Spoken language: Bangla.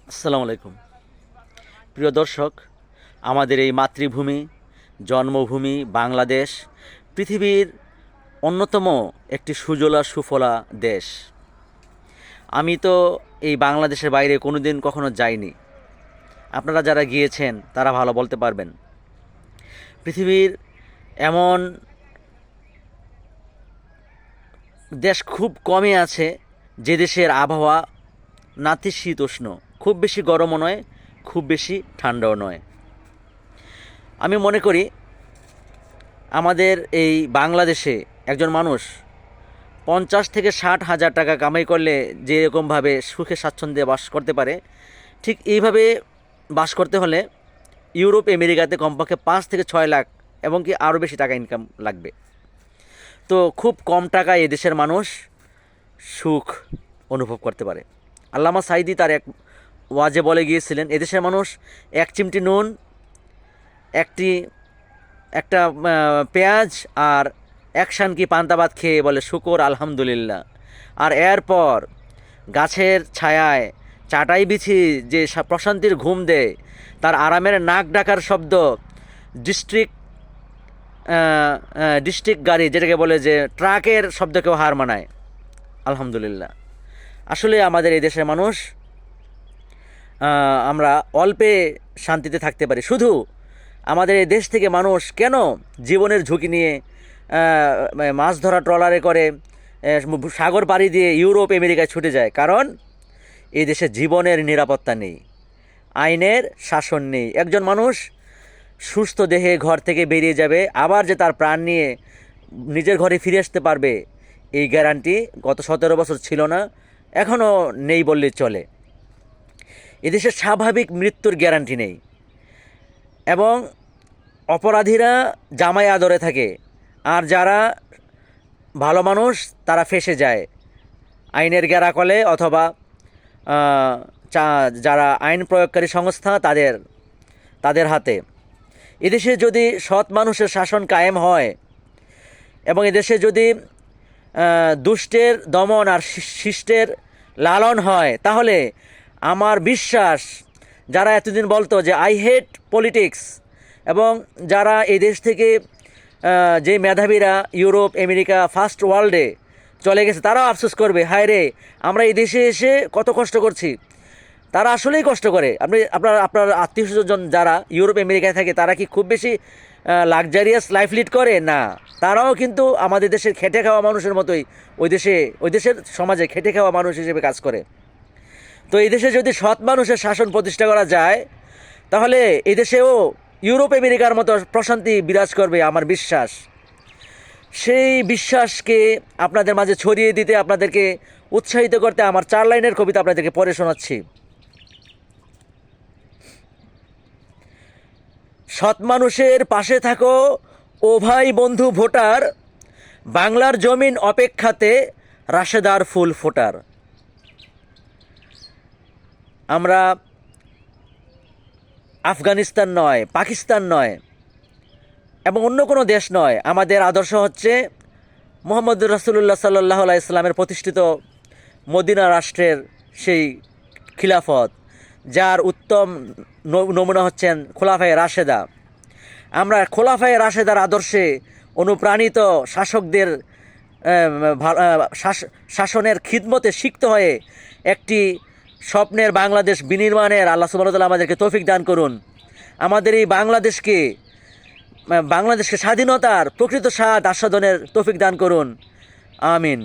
আসসালামু আলাইকুম। প্রিয় দর্শক, আমাদের এই মাতৃভূমি, জন্মভূমি বাংলাদেশ পৃথিবীর অন্যতম একটি সুজলা সুফলা দেশ। আমি তো এই বাংলাদেশের বাইরে কোনোদিন কখনো যাইনি। আপনারা যারা গিয়েছেন তারা ভালো বলতে পারবেন। পৃথিবীর এমন দেশ খুব কমই আছে যে দেশের আবহাওয়া নাতিশীতোষ্ণ, খুব বেশি গরমও নয়, খুব বেশি ঠান্ডাও নয়। আমি মনে করি আমাদের এই বাংলাদেশে একজন মানুষ 50 থেকে 60 হাজার টাকা কামাই করলে যেরকমভাবে সুখে স্বাচ্ছন্দ্যে বাস করতে পারে, ঠিক এইভাবে বাস করতে হলে ইউরোপ আমেরিকাতে কমপক্ষে 5 থেকে 6 লাখ এবং কি আরও বেশি টাকা ইনকাম লাগবে। তো খুব কম টাকায় এদেশের মানুষ সুখ অনুভব করতে পারে। আল্লামা সাঈদী তার এক ওয়াজে বলে গিয়েছিলেন, এদেশের মানুষ এক চিমটি নুন, একটি একটা পেঁয়াজ আর এক শানকি পান্তা ভাত খেয়ে বলে শুকর আলহামদুলিল্লাহ। আর এরপর গাছের ছায়ায় চাটাই বিছি যে প্রশান্তির ঘুম দেয়, তার আরামের নাক ডাকার শব্দ, ডিস্ট্রিক্ট ডিস্ট্রিক্ট গাড়ি যেটাকে বলে যে ট্রাকের শব্দকেও হার মানায়, আলহামদুলিল্লাহ। আসলে আমাদের এই দেশের মানুষ আমরা অল্পে শান্তিতে থাকতে পারি। শুধু আমাদের এই দেশ থেকে মানুষ কেন জীবনের ঝুঁকি নিয়ে মাছ ধরা ট্রলারে করে সাগর পাড়ি দিয়ে ইউরোপ আমেরিকায় ছুটে যায়? কারণ এই দেশে জীবনের নিরাপত্তা নেই, আইনের শাসন নেই। একজন মানুষ সুস্থ দেহে ঘর থেকে বেরিয়ে যাবে, আবার যে তার প্রাণ নিয়ে নিজের ঘরে ফিরে আসতে পারবে, এই গ্যারান্টি গত 17 বছর ছিল না, এখনও নেই বললেই চলে। এদেশে স্বাভাবিক মৃত্যুর গ্যারান্টি নেই এবং অপরাধীরা জামাই আদরে থাকে, আর যারা ভালো মানুষ তারা ফেঁসে যায় আইনের গ্যারাকলে অথবা যারা আইন প্রয়োগকারী সংস্থা তাদের হাতে। এদেশে যদি সৎ মানুষের শাসন কায়েম হয় এবং এদেশে যদি দুষ্টের দমন আর শিষ্টের লালন হয়, তাহলে আমার বিশ্বাস যারা এতদিন বলতো যে আই হেট পলিটিক্স, এবং যারা এই দেশ থেকে যে মেধাবীরা ইউরোপ আমেরিকা ফার্স্ট ওয়ার্ল্ডে চলে গেছে, তারাও আফসোস করবে, হায় রে আমরা এই দেশে এসে কত কষ্ট করছি। তারা আসলেই কষ্ট করে। আপনার আত্মীয় স্বজন যারা ইউরোপ আমেরিকায় থাকে, তারা কি খুব বেশি লাক্সারিয়াস লাইফ লিড করে? না, তারাও কিন্তু আমাদের দেশের খেটে খাওয়া মানুষের মতোই ওই দেশের সমাজে খেটে খাওয়া মানুষ হিসেবে কাজ করে। তো এই দেশে যদি সৎ মানুষের শাসন প্রতিষ্ঠা করা যায়, তাহলে এই দেশেও ইউরোপ আমেরিকার মতো প্রশান্তি বিরাজ করবে আমার বিশ্বাস। সেই বিশ্বাসকে আপনাদের মাঝে ছড়িয়ে দিতে, আপনাদেরকে উৎসাহিত করতে আমার 4 লাইনের কবিতা আপনাদেরকে পড়ে শোনাচ্ছি। সৎ মানুষের পাশে থাকো ও ভাই বন্ধু ভোটার, বাংলার জমিন অপেক্ষাতে রাশেদার ফুল ফোটার। আমরা আফগানিস্তান নয়, পাকিস্তান নয় এবং অন্য কোনো দেশ নয়, আমাদের আদর্শ হচ্ছে মুহাম্মদুর রাসূলুল্লাহ সাল্লাল্লাহু আলাইহি সাল্লামের প্রতিষ্ঠিত মদিনা রাষ্ট্রের সেই খিলাফত, যার উত্তম নমুনা হচ্ছেন খোলাফায়ে রাশেদা। আমরা খোলাফায়ে রাশেদার আদর্শে অনুপ্রাণিত শাসকদের শাসনের খিদমতে সিক্ত হয়ে একটি স্বপ্নের বাংলাদেশ বিনির্মাণের আল্লাহ সুবহানাহু ওয়া তাআলা আমাদেরকে তৌফিক দান করুন। আমাদের এই বাংলাদেশকে স্বাধীনতার প্রকৃত স্বাদ আস্বাদনের তৌফিক দান করুন। আমিন।